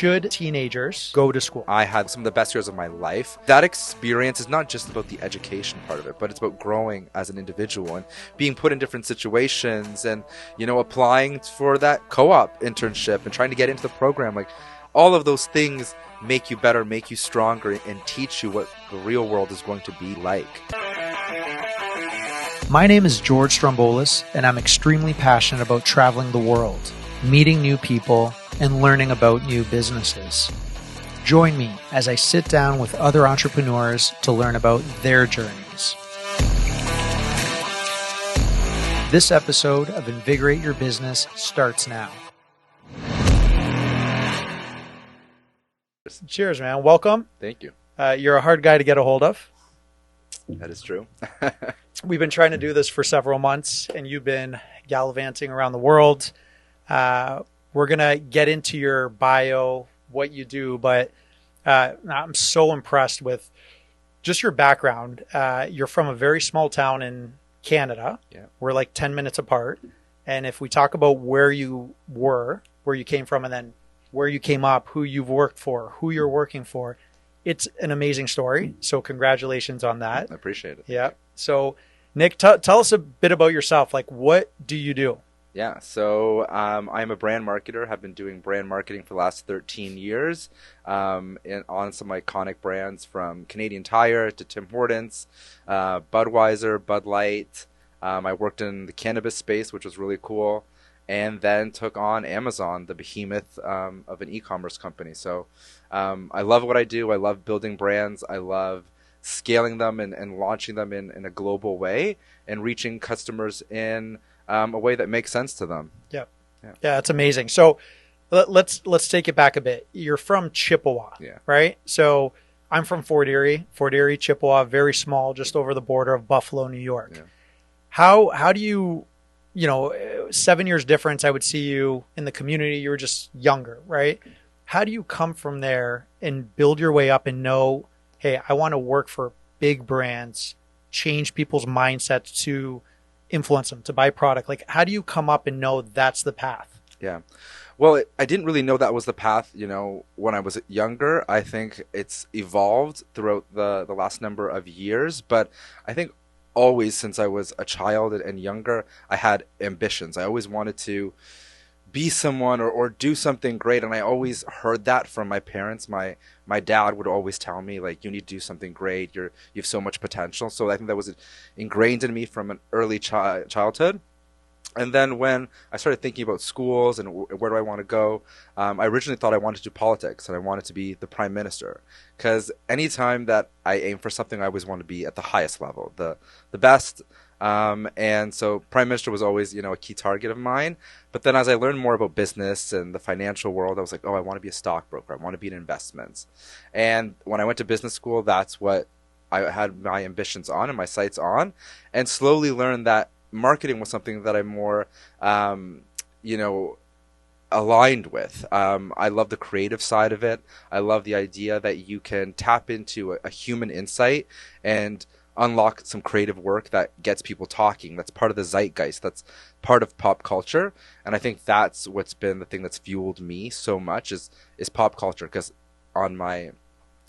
should teenagers go to school? I had some of the best years of my life. That experience is not just about the education part of it, but it's about growing as an individual and being put in different situations and, you know, applying for that co-op internship and trying to get into the program. Like, all of those things make you better, make you stronger, and teach you what the real world is going to be like. My name is George Stroumboulis, and I'm extremely passionate about traveling the world, meeting new people, and learning about new businesses. Join me as I sit down with other entrepreneurs to learn about their journeys. This episode of Invigorate Your Business starts now. Cheers, man. Welcome. Thank you. You're a hard guy to get a hold of. That is true. We've been trying to do this for several months, and you've been gallivanting around the world. We're going to get into your bio, what you do, but I'm so impressed with just your background. You're from a very small town in Canada. Yeah. We're like 10 minutes apart. And if we talk about where you were, where you came from, and then where you came up, who you've worked for, who you're working for, it's an amazing story. So congratulations on that. I appreciate it. Yeah. So Nick, tell us a bit about yourself. Like, what do you do? Yeah, so I'm a brand marketer. Have been doing brand marketing for the last 13 years on some iconic brands from Canadian Tire to Tim Hortons, Budweiser, Bud Light. I worked in the cannabis space, which was really cool, and then took on Amazon, the behemoth of an e-commerce company. So I love what I do. I love building brands. I love scaling them and launching them in a global way and reaching customers in a way that makes sense to them. Yeah, it's amazing. So let's take it back a bit. You're from Chippewa, right? So I'm from Fort Erie, Chippewa, very small, just over the border of Buffalo, New York. Yeah. How do you 7 years difference? I would see you in the community. You were just younger, right? How do you come from there and build your way up and know, hey, I want to work for big brands, change people's mindsets to influence them to buy product? Like, how do you come up and know that's the path? Yeah. Well, I didn't really know that was the path, when I was younger. I think it's evolved throughout the last number of years. But I think always since I was a child and younger, I had ambitions. I always wanted to be someone or do something great. And I always heard that from my parents. My dad would always tell me, like, you need to do something great. You have so much potential. So I think that was ingrained in me from an early childhood. And then when I started thinking about schools and where do I want to go, I originally thought I wanted to do politics and I wanted to be the prime minister. Because anytime that I aim for something, I always want to be at the highest level, the best. And so prime minister was always, a key target of mine. But then as I learned more about business and the financial world, I was like, I want to be a stockbroker. I want to be in investments. And when I went to business school, that's what I had my ambitions on and my sights on, and slowly learned that marketing was something that I'm more, aligned with. I love the creative side of it. I love the idea that you can tap into a human insight and unlock some creative work that gets people talking. That's part of the zeitgeist. That's part of pop culture. And I think that's what's been the thing that's fueled me so much is pop culture. Because on my,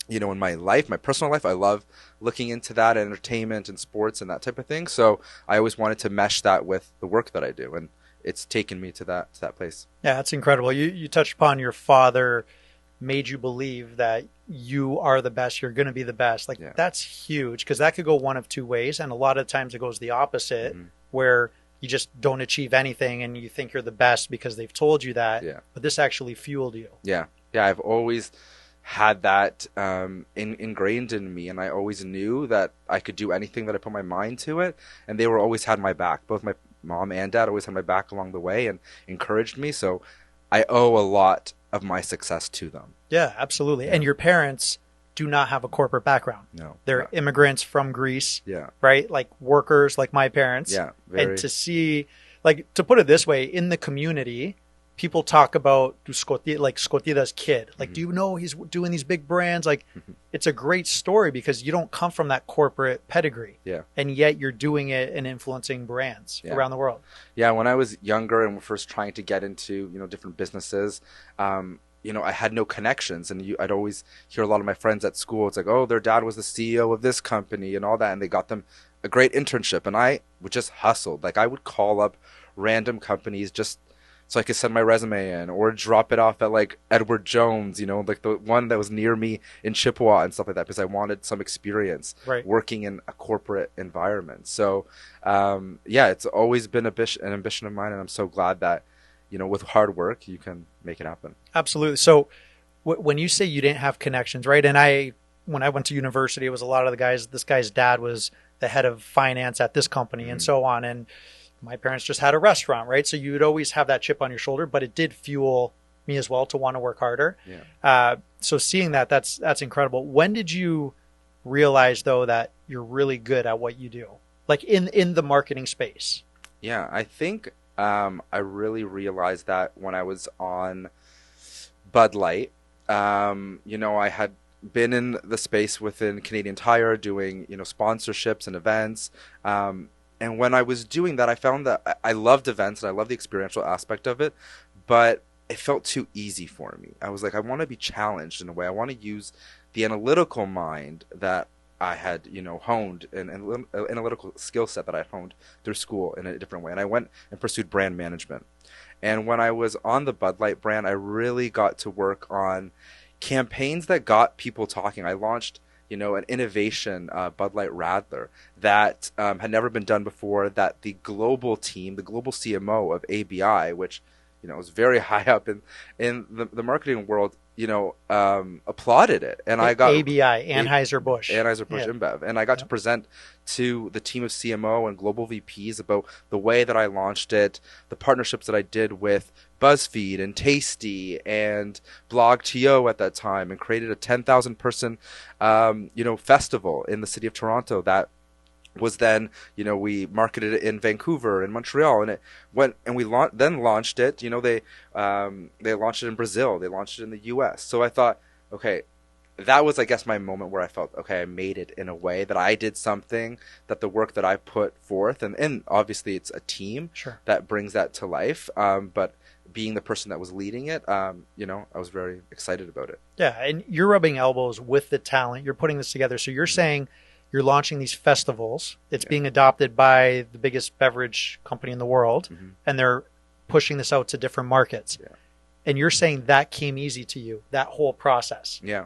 in my life, my personal life, I love looking into that, entertainment and sports and that type of thing. So I always wanted to mesh that with the work that I do. And it's taken me to that place. Yeah, that's incredible. You touched upon your father made you believe that you are the best, you're going to be the best. That's huge, because that could go one of two ways. And a lot of times it goes the opposite, where you just don't achieve anything and you think you're the best because they've told you that. Yeah. But this actually fueled you. Yeah. Yeah. I've always had that ingrained in me. And I always knew that I could do anything that I put my mind to it. And they always had my back. Both my mom and dad always had my back along the way and encouraged me. So I owe a lot of my success to them. Yeah, absolutely. Yeah. And your parents do not have a corporate background. No. They're immigrants from Greece. Yeah. Right? Like workers like my parents. Yeah. And to see, to put it this way, in the community, people talk about Skotidas' kid. Like, do you know he's doing these big brands? Like, it's a great story because you don't come from that corporate pedigree. Yeah. And yet you're doing it and influencing brands around the world. Yeah. When I was younger and first trying to get into, different businesses, I had no connections, and I'd always hear a lot of my friends at school. It's like, oh, their dad was the CEO of this company and all that, and they got them a great internship. And I would just hustle. Like, I would call up random companies just so I could send my resume in, or drop it off at like Edward Jones, like the one that was near me in Chippewa and stuff like that, because I wanted some experience working in a corporate environment. So, it's always been an ambition of mine, and I'm so glad that, with hard work, you can make it happen. Absolutely. So when you say you didn't have connections, right? And when I went to university, it was a lot of the guys, this guy's dad was the head of finance at this company and so on. And my parents just had a restaurant, right? So you would always have that chip on your shoulder, but it did fuel me as well to want to work harder. Yeah. So seeing that's incredible. When did you realize, though, that you're really good at what you do, like in the marketing space? Yeah, I think I really realized that when I was on Bud Light. I had been in the space within Canadian Tire doing, sponsorships and events. And when I was doing that, I found that I loved events and I loved the experiential aspect of it, but it felt too easy for me. I was like, I want to be challenged in a way. I want to use the analytical mind that I had, honed, and analytical skill set that I honed through school in a different way. And I went and pursued brand management. And when I was on the Bud Light brand, I really got to work on campaigns that got people talking. I launched, an innovation, Bud Light RADDLER, that had never been done before, that the global team, the global CMO of ABI, which, was very high up in the marketing world, applauded it. And I got ABI, Anhesuer-Busch InBev. And I got to present to the team of CMO and global VPs about the way that I launched it, the partnerships that I did with BuzzFeed and Tasty and BlogTO at that time, and created a 10,000 person, festival in the city of Toronto that was then, we marketed it in Vancouver and Montreal, and it went, and we then launched it. They launched it in Brazil, they launched it in the US. So I thought, okay, that was, I guess, my moment where I felt, okay, I made it in a way that I did something, that the work that I put forth, and obviously it's a team that brings that to life. But being the person that was leading it, I was very excited about it. Yeah, and you're rubbing elbows with the talent. You're putting this together. So you're saying you're launching these festivals. It's being adopted by the biggest beverage company in the world, and they're pushing this out to different markets. Yeah. And you're saying that came easy to you, that whole process. Yeah.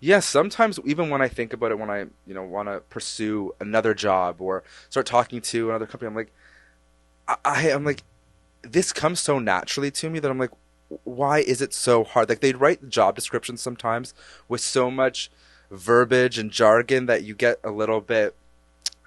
Yeah, sometimes even when I think about it, when I, want to pursue another job or start talking to another company, I'm like, I'm like, this comes so naturally to me that I'm like, why is it so hard? Like, they'd write the job descriptions sometimes with so much verbiage and jargon that you get a little bit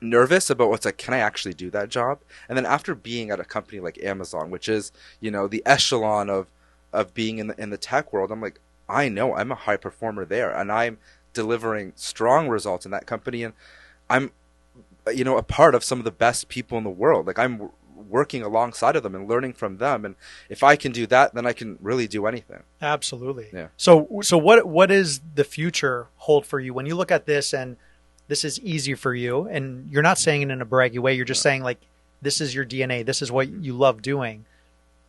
nervous about what's like, can I actually do that job? And then after being at a company like Amazon, which is, the echelon of being in the tech world, I'm like, I know I'm a high performer there, and I'm delivering strong results in that company, and I'm, a part of some of the best people in the world. Like, I'm working alongside of them and learning from them, and if I can do that, then I can really do anything. Absolutely. Yeah. So what is the future hold for you when you look at this, and this is easy for you, and you're not saying it in a braggy way, you're just saying, like, this is your DNA, this is what you love doing.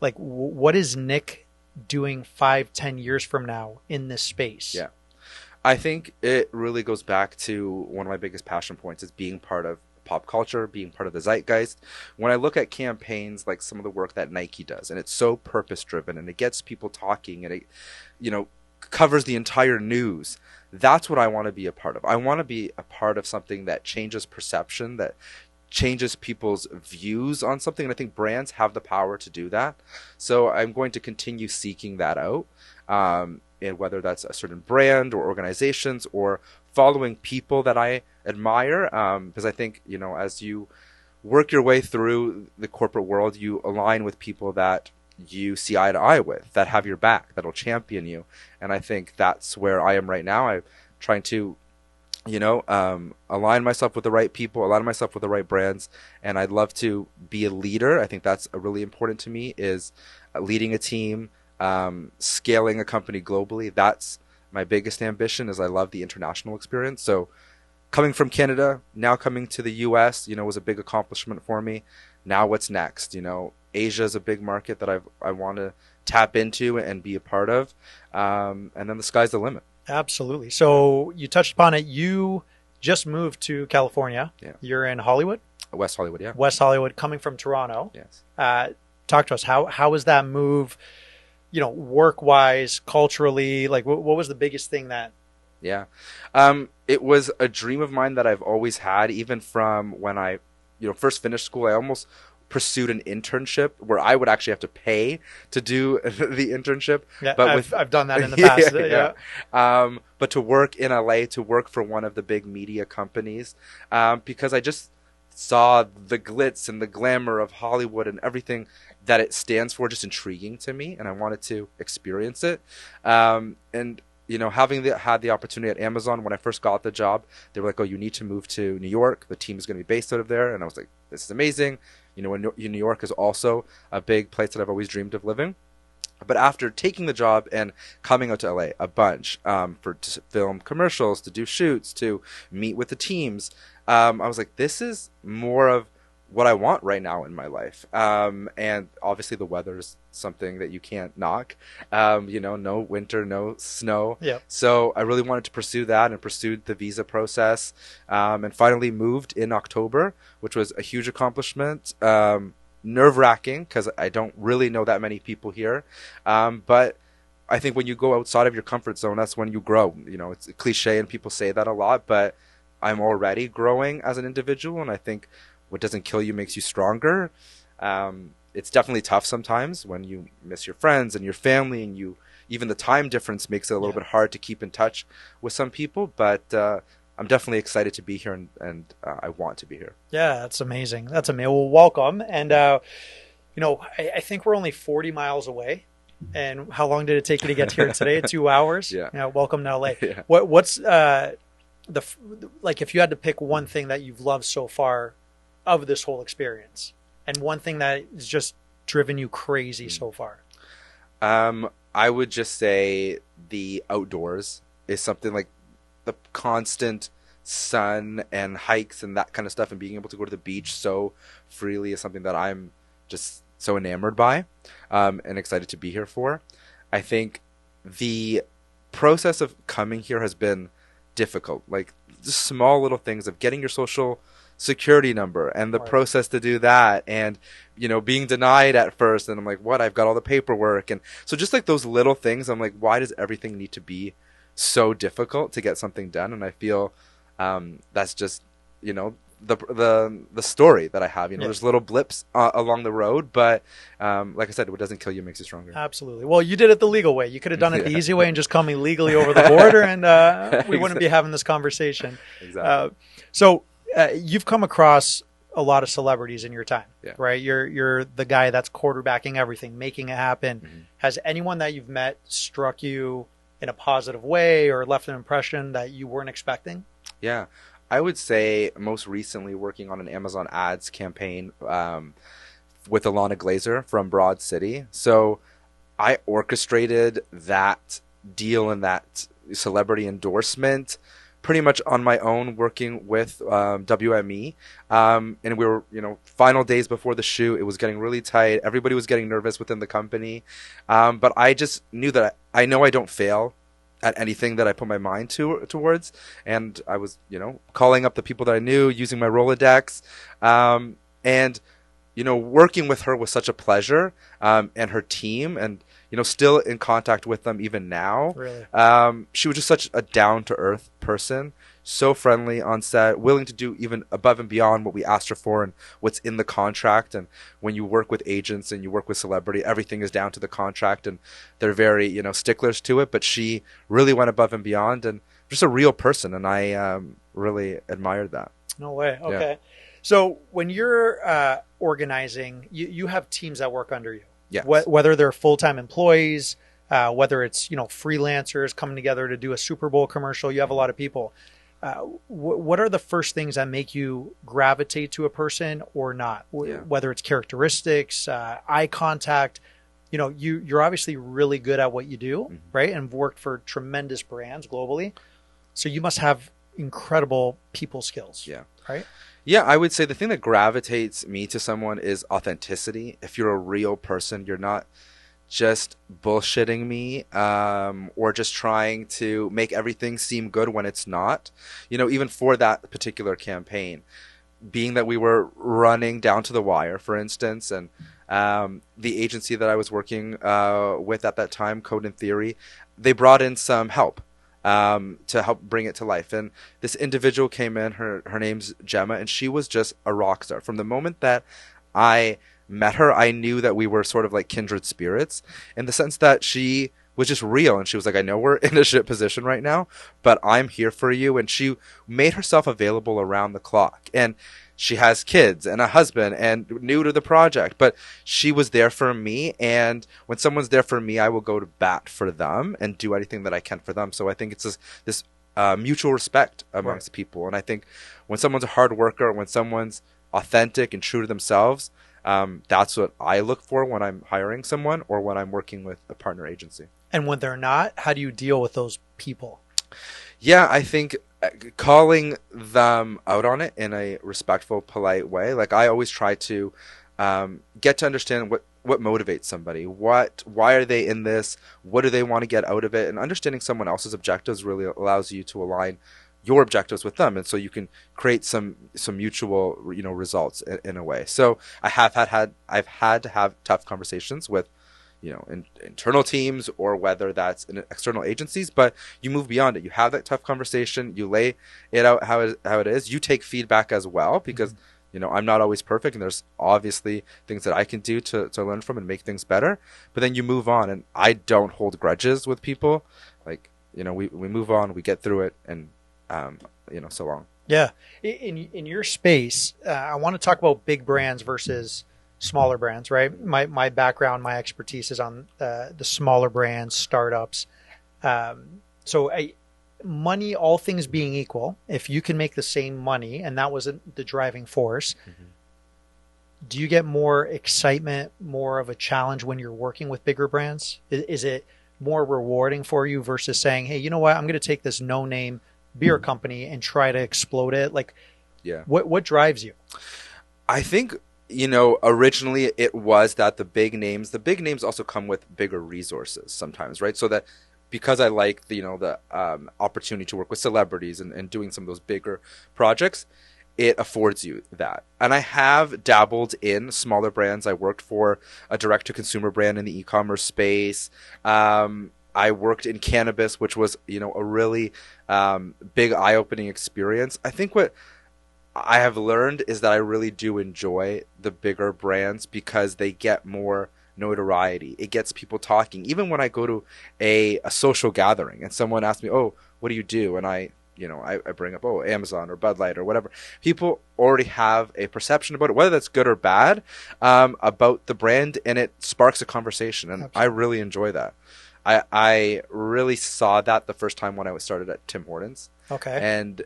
Like, what is Nick doing 5-10 years from now in this space? Yeah, I think it really goes back to one of my biggest passion points, is being part of pop culture, being part of the zeitgeist. When I look at campaigns like some of the work that Nike does, and it's so purpose driven, and it gets people talking, and it covers the entire news, that's what I want to be a part of. I want to be a part of something that changes perception, that changes people's views on something, and I think brands have the power to do that. So I'm going to continue seeking that out, and whether that's a certain brand or organizations, or following people that I admire, because I think, as you work your way through the corporate world, you align with people that you see eye to eye with, that have your back, that'll champion you. And I think that's where I am right now. I'm trying to align myself with the right people, align myself with the right brands, and I'd love to be a leader. I think that's really important to me, is leading a team, scaling a company globally. That's my biggest ambition, is I love the international experience. So coming from Canada, now coming to the US, was a big accomplishment for me. Now what's next? Asia is a big market that I want to tap into and be a part of. And then the sky's the limit. Absolutely. So you touched upon it. You just moved to California. Yeah. You're in Hollywood? West Hollywood, yeah. West Hollywood, coming from Toronto. Yes. Talk to us. How was that move, work-wise, culturally? Like, what was the biggest thing that... Yeah. It was a dream of mine that I've always had, even from when I, first finished school. I almost pursued an internship where I would actually have to pay to do the internship. Yeah, but I've done that in the past. Yeah. But to work in LA, to work for one of the big media companies, because I just saw the glitz and the glamour of Hollywood and everything that it stands for just intriguing to me, and I wanted to experience it. And having had the opportunity at Amazon, when I first got the job, they were like, "Oh, you need to move to New York. The team is going to be based out of there." And I was like, "This is amazing." New York is also a big place that I've always dreamed of living. But after taking the job and coming out to LA a bunch to film commercials, to do shoots, to meet with the teams, I was like, this is more of what I want right now in my life. And obviously the weather is something that you can't knock. No winter, no snow. Yeah. So I really wanted to pursue that and pursued the visa process, and finally moved in October, which was a huge accomplishment. Nerve-wracking because I don't really know that many people here. But I think when you go outside of your comfort zone, that's when you grow. It's a cliche and people say that a lot, but I'm already growing as an individual, and I think what doesn't kill you makes you stronger. It's definitely tough sometimes when you miss your friends and your family, and even the time difference makes it a little bit hard to keep in touch with some people, but I'm definitely excited to be here, and I want to be here. Yeah, that's amazing. That's amazing. Well, welcome. And, I think we're only 40 miles away. And how long did it take you to get here today? 2 hours? Yeah. Welcome to LA. Yeah. What's if you had to pick one thing that you've loved so far of this whole experience, and one thing that has just driven you crazy so far? I would just say the outdoors is something like the constant sun and hikes and that kind of stuff, and being able to go to the beach so freely is something that I'm just so enamored by, and excited to be here for. I think the process of coming here has been difficult, like the small little things of getting your social security number and the process to do that, and being denied at first, and I'm like, what, I've got all the paperwork. And so just like those little things, I'm like, why does everything need to be so difficult to get something done? And I feel that's just the story that I have. There's little blips along the road, but like I said, what doesn't kill you makes you stronger. Absolutely. Well, you did it the legal way. You could have done it the easy way and just come illegally over the border, and we wouldn't be having this conversation. Exactly. So you've come across a lot of celebrities in your time, right? You're the guy that's quarterbacking everything, making it happen. Mm-hmm. Has anyone that you've met struck you in a positive way or left an impression that you weren't expecting? Yeah. I would say most recently working on an Amazon ads campaign with ILANA GLAZER from Broad City. So I orchestrated that deal and that celebrity endorsement pretty much on my own, working with WME. And we were, final days before the shoot. It was getting really tight. Everybody was getting nervous within the company. But I just knew that I know I don't fail at anything that I put my mind towards. And I was, calling up the people that I knew, using my Rolodex. And, working with her was such a pleasure, and her team, and, still in contact with them even now. Really? She was just such a down-to-earth person, so friendly on set, willing to do even above and beyond what we asked her for and what's in the contract. And when you work with agents and you work with celebrity, everything is down to the contract, and they're very, sticklers to it. But she really went above and beyond, and just a real person, and I really admired that. No way. Okay. Yeah. So when you're organizing, you have teams that work under you. Yes. Whether they're full-time employees, whether it's freelancers coming together to do a Super Bowl commercial, you have a lot of people. What are the first things that make you gravitate to a person or not? Whether it's characteristics, eye contact, you're obviously really good at what you do, mm-hmm. right? And worked for tremendous brands globally. So you must have incredible people skills. Yeah. Right? Yeah, I would say the thing that gravitates me to someone is authenticity. If you're a real person, you're not just bullshitting me, or just trying to make everything seem good when it's not. You know, even for that particular campaign, being that we were running down to the wire, for instance, and the agency that I was working with at that time, Code and Theory, they brought in some help to help bring it to life. And this individual came in, her name's Gemma, and she was just a rock star. From the moment that I met her, I knew that we were sort of like kindred spirits, in the sense that she was just real. And she was like, I know we're in a shit position right now, but I'm here for you. And she made herself available around the clock. And she has kids and a husband and new to the project, but she was there for me. And when someone's there for me, I will go to bat for them and do anything that I can for them. So I think it's this mutual respect amongst people. And I think when someone's a hard worker, when someone's authentic and true to themselves, that's what I look for when I'm hiring someone or when I'm working with a partner agency. And when they're not, how do you deal with those people? Yeah, I think calling them out on it in a respectful, polite way. Like, I always try to get to understand what motivates somebody. Why are they in this? What do they want to get out of it? And understanding someone else's objectives really allows you to align your objectives with them, and so you can create some mutual, you know, results in a way. So I've had to have tough conversations with, you know, internal teams, or whether that's in external agencies, but you move beyond it. You have that tough conversation, you lay it out how it is, you take feedback as well, because you know, I'm not always perfect, and there's obviously things that I can do to learn from and make things better, but then you move on. And I don't hold grudges with people. Like, you know, we move on, we get through it, and you know, so long. Yeah. In your space, I want to talk about big brands versus smaller brands, right? My background, my expertise is on the smaller brands, startups. So money, all things being equal, if you can make the same money, and that wasn't the driving force, do you get more excitement, more of a challenge when you're working with bigger brands? Is it more rewarding for you versus saying, hey, you know what, I'm going to take this no-name beer company and try to explode it? Like, yeah, what drives you? I think, you know, originally it was that the big names also come with bigger resources sometimes, right? So that, because I like the, you know, the opportunity to work with celebrities and doing some of those bigger projects, it affords you that. And I have dabbled in smaller brands. I worked for a direct-to-consumer brand in the e-commerce space. I worked in cannabis, which was, you know, a really big eye-opening experience. I think what I have learned is that I really do enjoy the bigger brands because they get more notoriety. It gets people talking. Even when I go to a social gathering and someone asks me, oh, what do you do? And I bring up, oh, Amazon or Bud Light or whatever. People already have a perception about it, whether that's good or bad, about the brand, and it sparks a conversation. And absolutely, I really enjoy that. I really saw that the first time when I started at Tim Hortons. Okay. And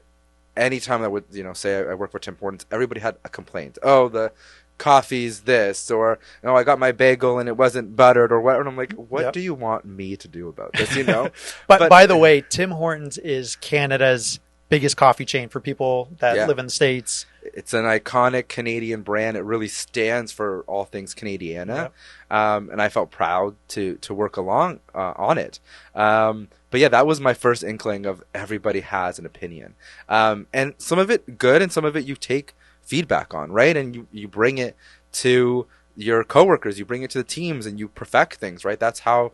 anytime I would, you know, say I work for Tim Hortons, everybody had a complaint. Oh, the coffee's this, or, you know, I got my bagel and it wasn't buttered, or whatever. And I'm like, what do you want me to do about this, you know? but by the way, Tim Hortons is Canada's biggest coffee chain for people that live in the States. It's an iconic Canadian brand. It really stands for all things Canadiana. And I felt proud to work along on it. But yeah, that was my first inkling of everybody has an opinion. And some of it good, and some of it you take feedback on, right? And you bring it to your coworkers, you bring it to the teams, and you perfect things, right? That's how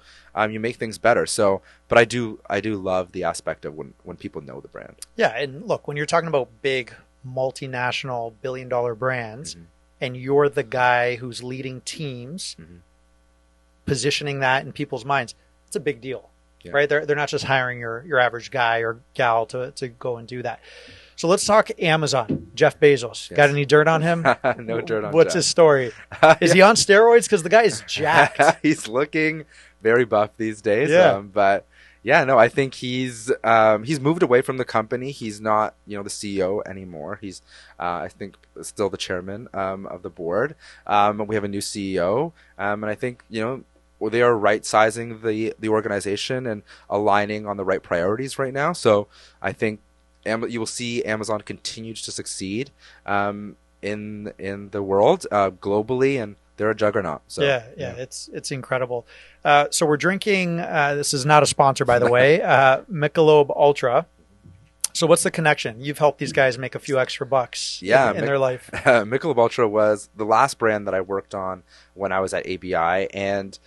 you make things better. So, but I do love the aspect of when people know the brand. Yeah, and look, when you're talking about big multinational billion-dollar brands, and you're the guy who's leading teams, positioning that in people's minds, it's a big deal, right? They're not just hiring your average guy or gal to go and do that. So let's talk Amazon. Jeff Bezos. Got any dirt on him? No dirt on What's Jeff. his story? Is he on steroids? Because the guy is jacked. He's looking very buff these days. But yeah, no, I think he's moved away from the company. He's not, you know, the CEO anymore. He's, I think, still the chairman of the board. And we have a new CEO. And I think, you know, they are right-sizing the organization and aligning on the right priorities right now. So I think you will see Amazon continues to succeed in the world globally, and they're a juggernaut. So yeah, it's incredible. So we're drinking. This is not a sponsor, by the way. Michelob Ultra. So what's the connection? You've helped these guys make a few extra bucks in their life. Michelob Ultra was the last brand that I worked on when I was at ABI, and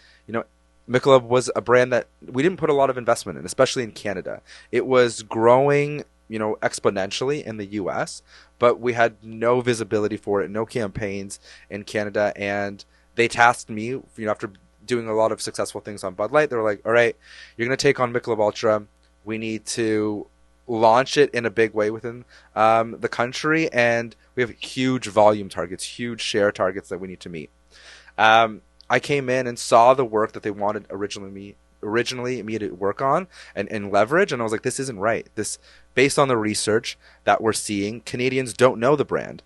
Michelob was a brand that we didn't put a lot of investment in, especially in Canada. It was growing, exponentially in the US, but we had no visibility for it, no campaigns in Canada. And they tasked me, after doing a lot of successful things on Bud Light, they were like, all right, you're going to take on Michelob Ultra. We need to launch it in a big way within the country. And we have huge volume targets, huge share targets that we need to meet. I came in and saw the work that they wanted originally me to work on and leverage, and I was like, this isn't right. This, based on the research that we're seeing, Canadians don't know the brand.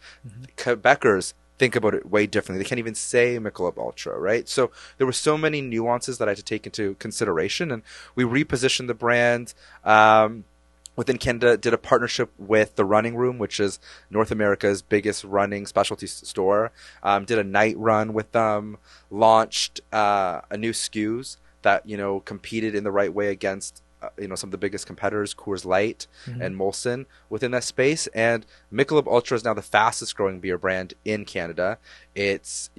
Quebecers think about it way differently. They can't even say Michelob Ultra, right? So there were so many nuances that I had to take into consideration, and we repositioned the brand. Within Canada, did a partnership with the Running Room, which is North America's biggest running specialty store. Did a night run with them, launched a new SKUs that, competed in the right way against, some of the biggest competitors, Coors Light and Molson within that space. And Michelob Ultra is now the fastest growing beer brand in Canada. It's,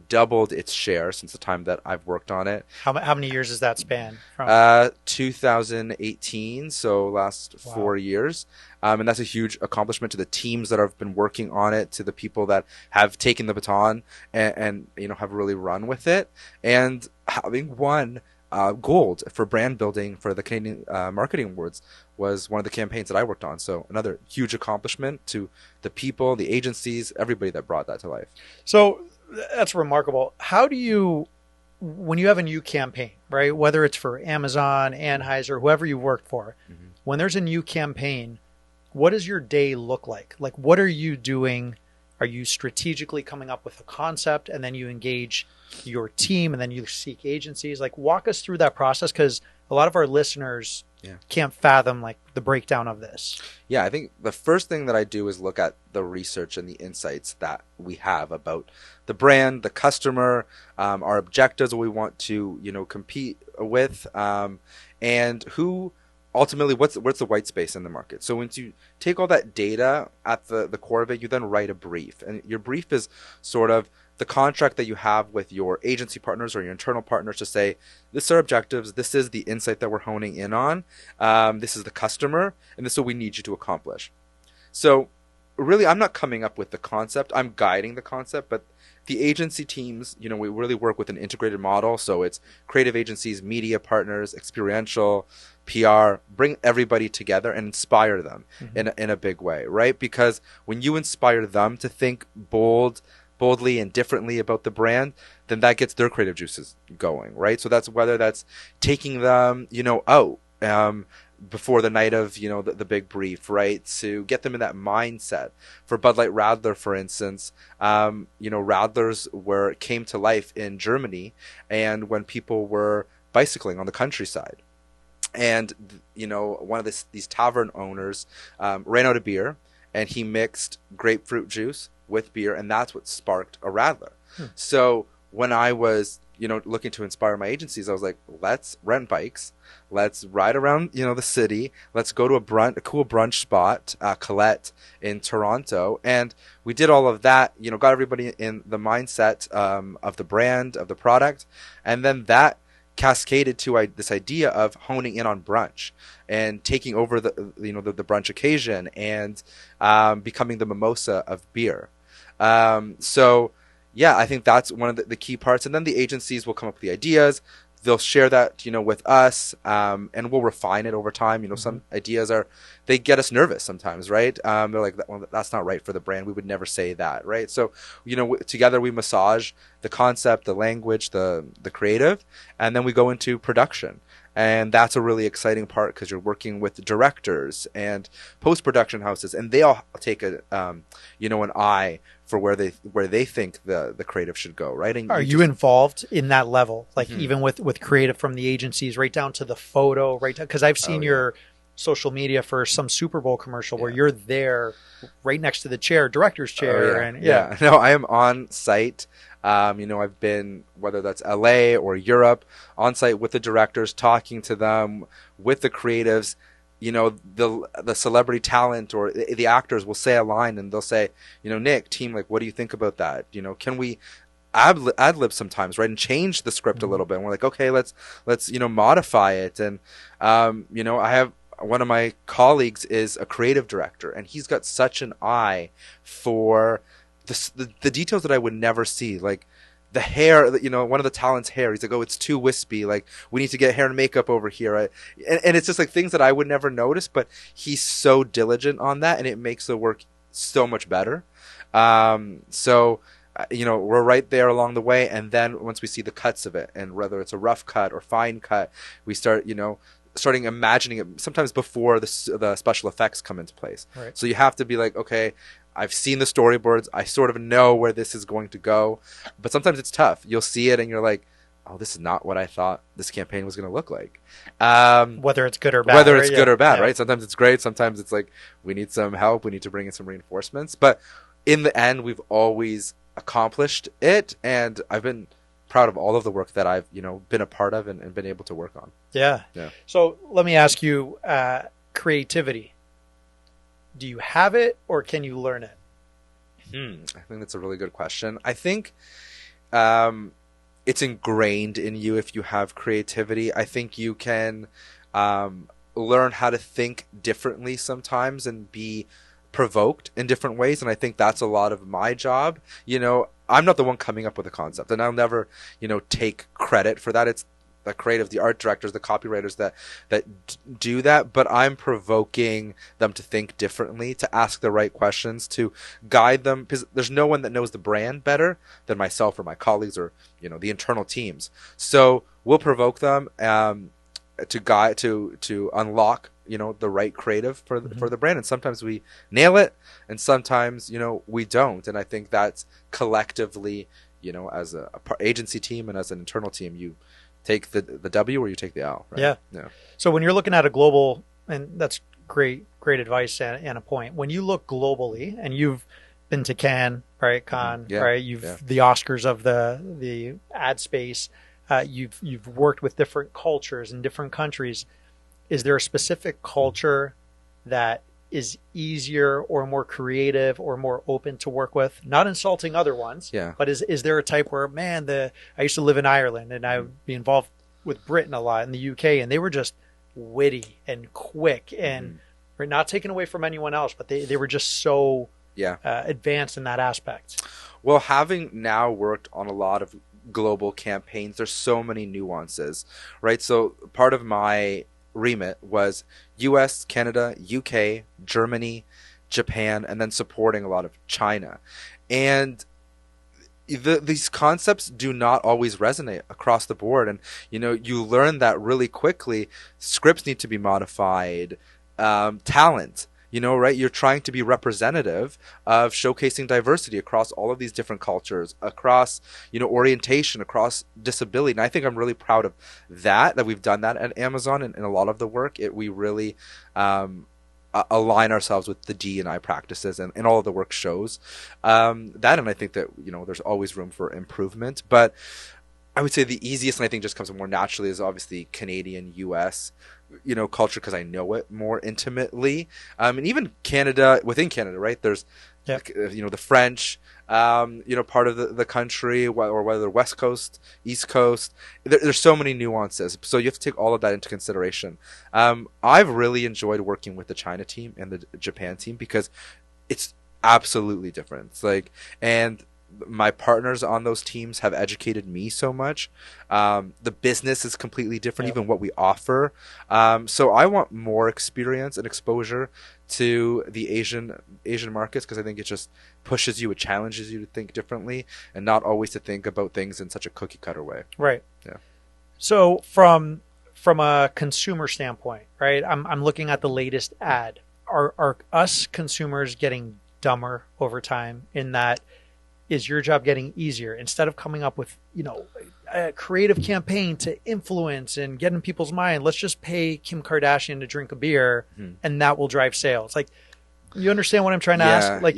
doubled its share since the time that I've worked on it. How many years does that span from? 2018, so last 4 years. And that's a huge accomplishment to the teams that have been working on it, to the people that have taken the baton and have really run with it. And having won gold for brand building for the Canadian Marketing Awards was one of the campaigns that I worked on. So another huge accomplishment to the people, the agencies, everybody that brought that to life. So that's remarkable. How do you, when you have a new campaign, right, whether it's for Amazon, Anheuser, whoever you worked for, when there's a new campaign, what does your day look like? Like, what are you doing? Are you strategically coming up with a concept and then you engage your team and then you seek agencies? Like, walk us through that process, because a lot of our listeners can't fathom like the breakdown of this. Yeah, I think the first thing that I do is look at the research and the insights that we have about the brand, the customer, our objectives, what we want to, compete with, and who ultimately, what's the white space in the market. So once you take all that data at the core of it, you then write a brief. And your brief is sort of the contract that you have with your agency partners or your internal partners to say, this are our objectives, this is the insight that we're honing in on, this is the customer, and this is what we need you to accomplish. So really, I'm not coming up with the concept, I'm guiding the concept, but the agency teams, we really work with an integrated model. So it's creative agencies, media partners, experiential, PR, bring everybody together and inspire them in a big way, right? Because when you inspire them to think boldly and differently about the brand, then that gets their creative juices going, right? So that's whether that's taking them, out before the night of, the big brief, right? To get them in that mindset. For Bud Light Radler, for instance, Radlers came to life in Germany, and when people were bicycling on the countryside. And, one of these tavern owners ran out of beer, and he mixed grapefruit juice with beer, and that's what sparked a Radler. So when I was, looking to inspire my agencies, I was like, let's rent bikes, let's ride around, the city, let's go to a cool brunch spot, Colette in Toronto, and we did all of that, got everybody in the mindset of the brand, of the product, and then that cascaded to this idea of honing in on brunch and taking over the brunch occasion and becoming the mimosa of beer. So yeah, I think that's one of the key parts. And then the agencies will come up with the ideas. They'll share that, with us, and we'll refine it over time. Some ideas they get us nervous sometimes, right? They're like, well, that's not right for the brand. We would never say that, right? So, together we massage the concept, the language, the creative, and then we go into production. And that's a really exciting part because you're working with directors and post-production houses, and they all take an eye for where they think the creative should go, right? And are you involved in that level, like even with creative from the agencies, right down to the photo, right? Because I've seen your social media for some Super Bowl commercial where you're there right next to the chair, director's chair. And no, I am on site. I've been, whether that's LA or Europe, on site with the directors, talking to them, with the creatives. The celebrity talent or the actors will say a line and they'll say, Nick, team, like, what do you think about that? Can we ad-lib sometimes, right? And change the script a little bit. And we're like, okay, let's modify it. And, I have one of my colleagues is a creative director, and he's got such an eye for the details that I would never see. Like the hair, one of the talent's hair, he's like, oh, it's too wispy. Like, we need to get hair and makeup over here. And it's just like things that I would never notice, but he's so diligent on that, and it makes the work so much better. We're right there along the way. And then once we see the cuts of it, and whether it's a rough cut or fine cut, we start, starting imagining it sometimes before the special effects come into place. Right. So you have to be like, okay, I've seen the storyboards. I sort of know where this is going to go. But sometimes it's tough. You'll see it and you're like, oh, this is not what I thought this campaign was going to look like. Whether it's good or bad. Right? Sometimes it's great. Sometimes it's like, we need some help. We need to bring in some reinforcements. But in the end, we've always accomplished it. And I've been proud of all of the work that I've, been a part of and been able to work on. Yeah. So let me ask you, creativity. Do you have it or can you learn it? I think that's a really good question. I think it's ingrained in you if you have creativity. I think you can learn how to think differently sometimes and be provoked in different ways. And I think that's a lot of my job. I'm not the one coming up with a concept, and I'll never, take credit for that. It's the creative, the art directors, the copywriters that do that, but I'm provoking them to think differently, to ask the right questions, to guide them, because there's no one that knows the brand better than myself or my colleagues or, the internal teams. So we'll provoke them to guide, to unlock, the right creative for the brand. And sometimes we nail it, and sometimes, we don't. And I think that's collectively, as a agency team and as an internal team, you take the W or you take the L, right? Yeah. So when you're looking at a global, and that's great advice and a point. When you look globally, and you've been to Cannes, right? Right? You've the Oscars of the ad space. You've worked with different cultures in different countries. Is there a specific culture that is easier or more creative or more open to work with? Not insulting other ones, but is there a type where, I used to live in Ireland and I would be involved with Britain a lot in the UK, and they were just witty and quick and we're not taking away from anyone else, but they were just so advanced in that aspect. Well, having now worked on a lot of global campaigns, there's so many nuances, right? So part of my remit was US, Canada, UK, Germany, Japan, and then supporting a lot of China. And these concepts do not always resonate across the board. And, you learn that really quickly. Scripts need to be modified, talent, right? You're trying to be representative of showcasing diversity across all of these different cultures, across, orientation, across disability. And I think I'm really proud of that we've done that at Amazon and a lot of the work. We really align ourselves with the D&I practices, and all of the work shows that. And I think that, there's always room for improvement. But I would say the easiest, and I think just comes more naturally, is obviously Canadian, US, culture, because I know it more intimately. And even Canada, within Canada, right? There's, the French, part of the country, or whether they're West Coast, East Coast. There's so many nuances. So you have to take all of that into consideration. I've really enjoyed working with the China team and the Japan team because it's absolutely different. It's like, and my partners on those teams have educated me so much. The business is completely different, even what we offer. So I want more experience and exposure to the Asian markets, because I think it just pushes you, it challenges you to think differently and not always to think about things in such a cookie cutter way. Right. Yeah. So from a consumer standpoint, right? I'm looking at the latest ad. Are us consumers getting dumber over time in that? Is your job getting easier? Instead of coming up with, a creative campaign to influence and get in people's mind. Let's just pay Kim Kardashian to drink a beer, and that will drive sales. Like, you understand what I'm trying to ask? Like,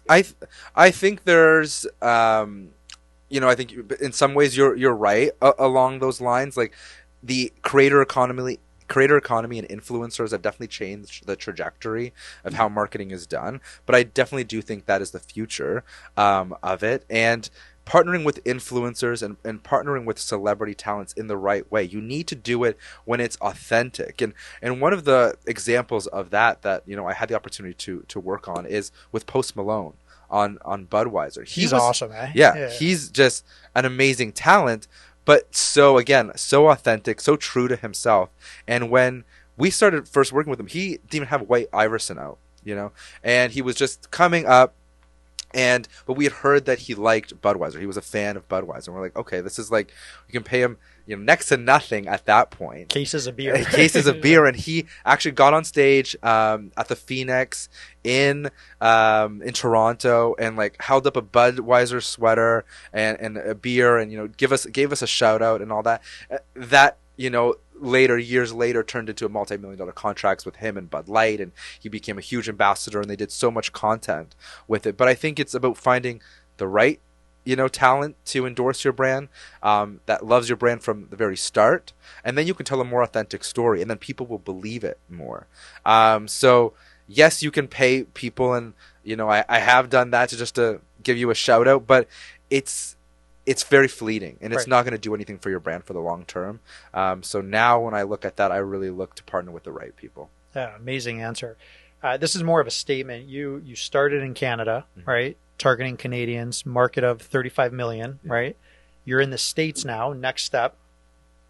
I think there's, I think in some ways you're right along those lines. Like, the creator economy and influencers have definitely changed the trajectory of how marketing is done. But I definitely do think that is the future of it. And partnering with influencers and partnering with celebrity talents in the right way. You need to do it when it's authentic. And one of the examples of that I had the opportunity to work on is with Post Malone on Budweiser. He's awesome, eh? Yeah, he's just an amazing talent, but so authentic, so true to himself. And when we started first working with him, he didn't even have White Iverson out, and he was just coming up. But we had heard that he liked Budweiser. He was a fan of Budweiser. And we're like, okay, this is like, you can pay him next to nothing at that point. Cases of beer. And he actually got on stage at the Phoenix in Toronto and like held up a Budweiser sweater and a beer and gave us a shout out and all that. Years later turned into a multi-million-dollar contracts with him and Bud Light, and he became a huge ambassador, and they did so much content with it. But I think it's about finding the right talent to endorse your brand, that loves your brand from the very start, and then you can tell a more authentic story, and then people will believe it more. So yes, you can pay people, and I have done that to give you a shout out, but it's very fleeting, and it's not going to do anything for your brand for the long term. So now when I look at that, I really look to partner with the right people. Yeah, amazing answer. This is more of a statement. You started in Canada, right? Targeting Canadians, market of 35 million, right? You're in the States now. Next step,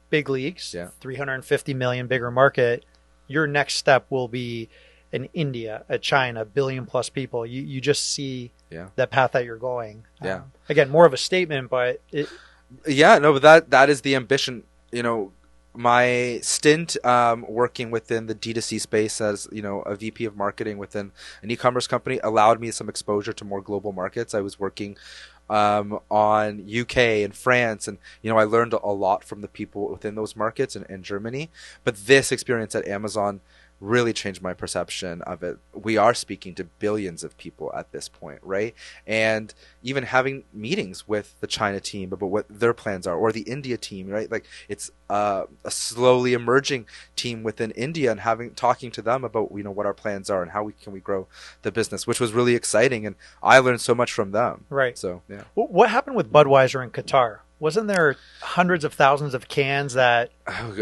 big leagues, 350 million, bigger market. Your next step will be in India, China, billion plus people. You just see that path that you're going. Again, more of a statement, but but that is the ambition. My stint working within the D2C space as a VP of marketing within an e-commerce company allowed me some exposure to more global markets. I was working on UK and France, and I learned a lot from the people within those markets and Germany. But this experience at Amazon really changed my perception of it. We are speaking to billions of people at this point, right? And even having meetings with the China team about what their plans are, or the India team, right? Like, it's a slowly emerging team within India, and talking to them about what our plans are and how we can grow the business, which was really exciting, and I learned so much from them. Right. So yeah. What happened with Budweiser in Qatar? Wasn't there hundreds of thousands of cans that...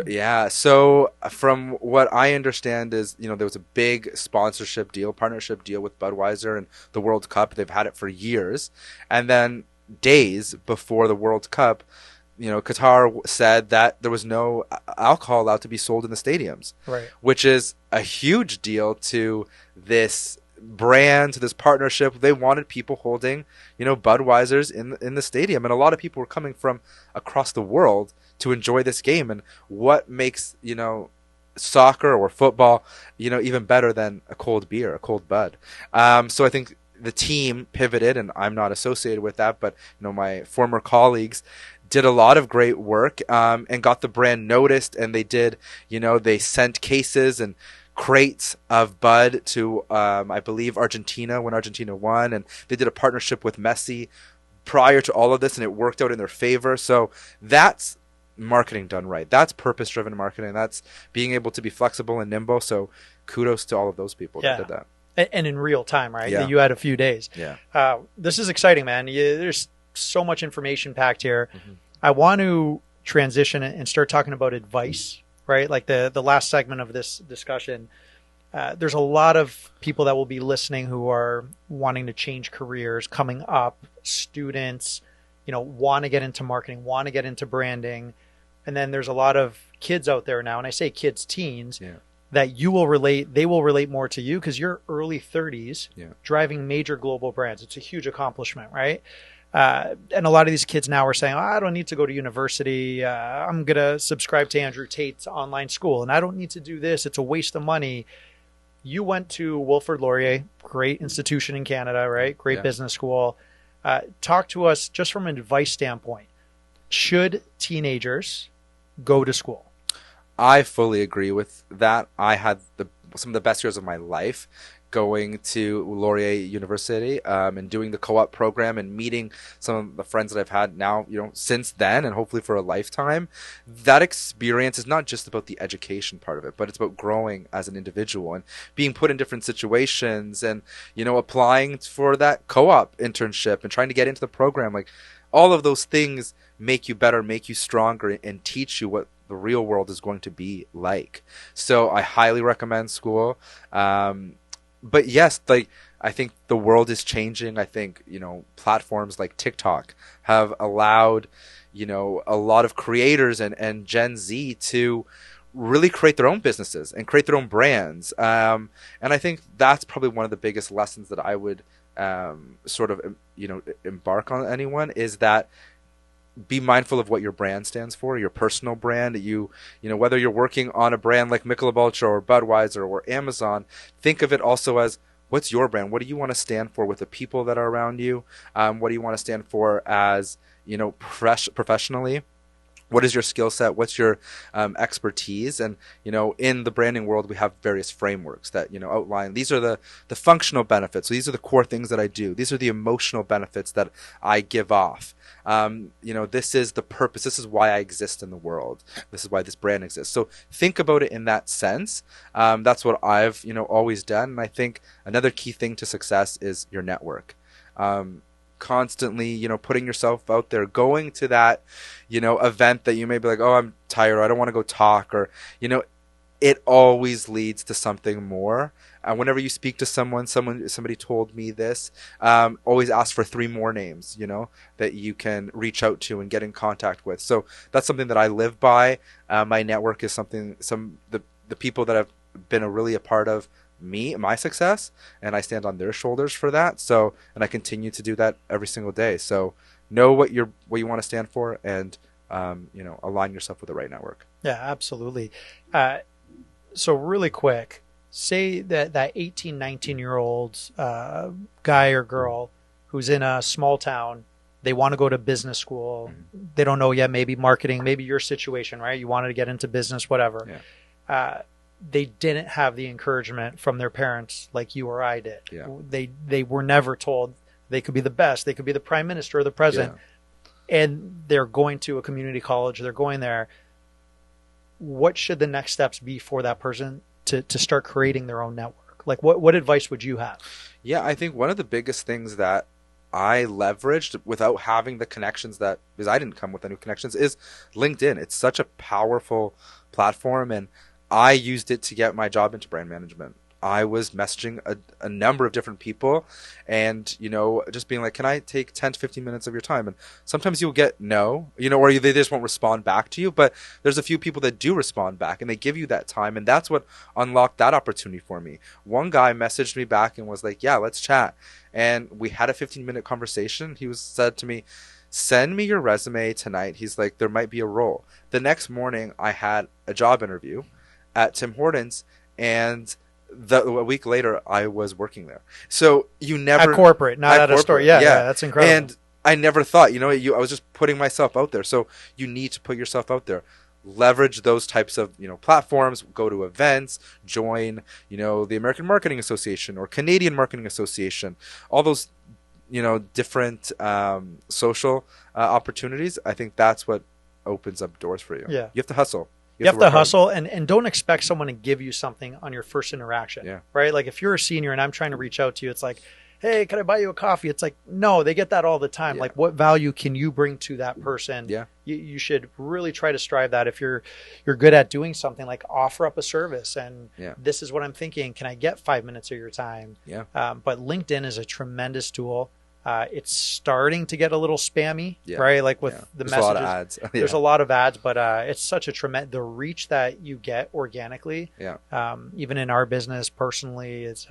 Yeah. So from what I understand is, there was a big partnership deal with Budweiser and the World Cup. They've had it for years. And then days before the World Cup, Qatar said that there was no alcohol allowed to be sold in the stadiums, right? Which is a huge deal to this brand, to this partnership. They wanted people holding, Budweisers in the stadium, and a lot of people were coming from across the world to enjoy this game. And what makes soccer or football even better than a cold beer, a cold Bud? So I think the team pivoted, and I'm not associated with that, but my former colleagues did a lot of great work and got the brand noticed, and they did, they sent cases and crates of Bud to, I believe, Argentina when Argentina won, and they did a partnership with Messi prior to all of this, and it worked out in their favor. So that's marketing done right. That's purpose-driven marketing. That's being able to be flexible and nimble. So kudos to all of those people that did that. And in real time, right? Yeah. You had a few days. Yeah. This is exciting, man. There's so much information packed here. I want to transition and start talking about advice, right? Like the last segment of this discussion. There's a lot of people that will be listening who are wanting to change careers, coming up, students, want to get into marketing, want to get into branding. And then there's a lot of kids out there now, and I say kids, teens, that they will relate more to you because you're early 30s driving major global brands. It's a huge accomplishment, right? And a lot of these kids now are saying, I don't need to go to university. I'm going to subscribe to Andrew Tate's online school, and I don't need to do this. It's a waste of money. You went to Wilfrid Laurier, great institution in Canada, right? Great business school. Talk to us just from an advice standpoint. should teenagers go to school? I fully agree with that. I had some of the best years of my life going to Laurier University and doing the co-op program and meeting some of the friends that I've had now, since then and hopefully for a lifetime. That experience is not just about the education part of it, but it's about growing as an individual and being put in different situations and, applying for that co-op internship and trying to get into the program. Like, all of those things make you better, make you stronger, and teach you what the real world is going to be like. So I highly recommend school. But yes, I think the world is changing. I think, platforms like TikTok have allowed, a lot of creators and Gen Z to really create their own businesses and create their own brands. And I think that's probably one of the biggest lessons that I would embark on anyone, is that be mindful of what your brand stands for, your personal brand. Whether you're working on a brand like Michelob Ultra or Budweiser or Amazon, think of it also as, what's your brand? What do you want to stand for with the people that are around you? What do you want to stand for as, professionally? What is your skill set? What's your expertise? And, in the branding world, we have various frameworks that, outline. These are the functional benefits. So these are the core things that I do. These are the emotional benefits that I give off. This is the purpose. This is why I exist in the world. This is why this brand exists. So think about it in that sense. That's what I've, always done. And I think another key thing to success is your network. Constantly, putting yourself out there, going to that, event that you may be like, oh, I'm tired, or I don't want to go talk, or, it always leads to something more. And whenever you speak to somebody told me this, always ask for 3 more names, that you can reach out to and get in contact with. So that's something that I live by. My network is the people that have been really a part of my success, and I stand on their shoulders for that. So, and I continue to do that every single day. So know what you want to stand for, and align yourself with the right network. Yeah, absolutely. So really quick, say that 18, 19-year-old guy or girl who's in a small town, they want to go to business school. They don't know yet, maybe marketing, maybe your situation, right? You wanted to get into business, whatever. Yeah. They didn't have the encouragement from their parents like you or I did. Yeah. They were never told they could be the best. They could be the prime minister or the president. Yeah. And they're going to a community college. They're going there. What should the next steps be for that person to start creating their own network? Like, what advice would you have? Yeah, I think one of the biggest things that I leveraged without having the connections because I didn't come with any connections, is LinkedIn. It's such a powerful platform, and I used it to get my job into brand management. I was messaging a number of different people and, just being like, can I take 10 to 15 minutes of your time? And sometimes you'll get no, or they just won't respond back to you. But there's a few people that do respond back, and they give you that time. And that's what unlocked that opportunity for me. One guy messaged me back and was like, yeah, let's chat. And we had a 15-minute conversation. He said to me, send me your resume tonight. He's like, there might be a role. The next morning I had a job interview at Tim Hortons, and a week later I was working there. So you never at corporate, not at a store. Yeah, that's incredible. And I never thought, I was just putting myself out there. So you need to put yourself out there. Leverage those types of platforms. Go to events. Join the American Marketing Association or Canadian Marketing Association. All those different social opportunities. I think that's what opens up doors for you. Yeah, you have to hustle. You have to hustle and don't expect someone to give you something on your first interaction. Yeah. Right? Like if you're a senior and I'm trying to reach out to you, it's like, hey, can I buy you a coffee? It's like, no, they get that all the time. Yeah. Like, what value can you bring to that person? Yeah. You should really try to strive that. If you're good at doing something, like offer up a service and this is what I'm thinking. Can I get 5 minutes of your time? Yeah. But LinkedIn is a tremendous tool. It's starting to get a little spammy, right? Like with the messages. There's a lot of ads. There's a lot of ads, but it's such a tremendous, the reach that you get organically, even in our business personally, is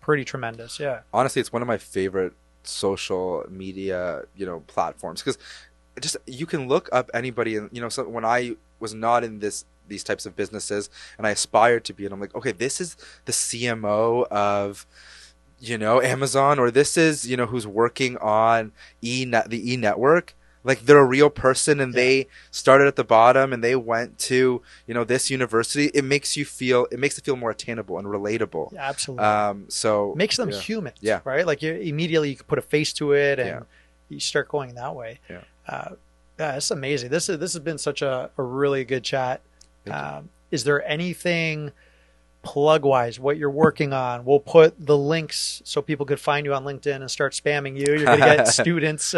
pretty tremendous. Yeah. Honestly, it's one of my favorite social media, platforms, because you can look up anybody, and so when I was not in these types of businesses and I aspired to be, and I'm like, okay, this is the CMO of Amazon, or this is, who's working on the E network. like they're a real person and they started at the bottom and they went to, you know, this university. It makes it feel more attainable and relatable. Yeah, absolutely. So makes them human. Yeah. Right. Like immediately you can put a face to it and you start going that way. Yeah. It's amazing. This has been such a really good chat. Is there anything plug wise, what you're working on? We'll put the links so people could find you on LinkedIn and start spamming you. You're going to get students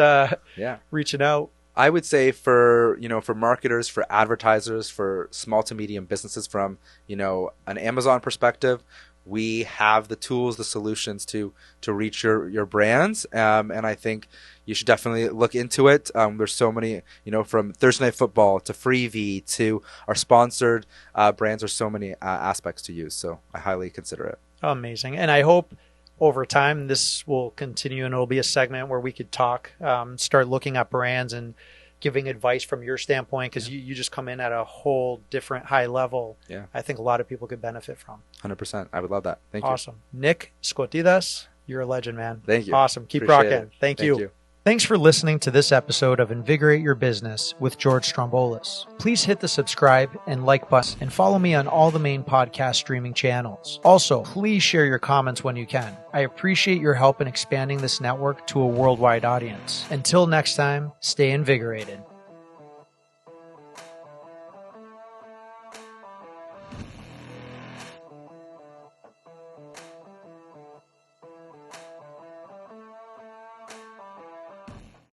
reaching out. I would say for marketers, for advertisers, for small to medium businesses from, you know, an Amazon perspective, we have the tools, the solutions to reach your brands. And I think you should definitely look into it. There's so many, you know, from Thursday Night Football to Freevee to our sponsored brands. There's so many aspects to use. So I highly consider it. Amazing. And I hope over time this will continue and it'll be a segment where we could talk, start looking at brands and giving advice from your standpoint, because you just come in at a whole different high level. Yeah. I think a lot of people could benefit from. 100%. I would love that. Thank you. Awesome. Nick Skotidas, you're a legend, man. Thank you. Awesome. Keep Appreciate rocking. it. Thank you. Thanks for listening to this episode of Invigorate Your Business with George Stroumboulis. Please hit the subscribe and like button and follow me on all the main podcast streaming channels. Also, please share your comments when you can. I appreciate your help in expanding this network to a worldwide audience. Until next time, stay invigorated.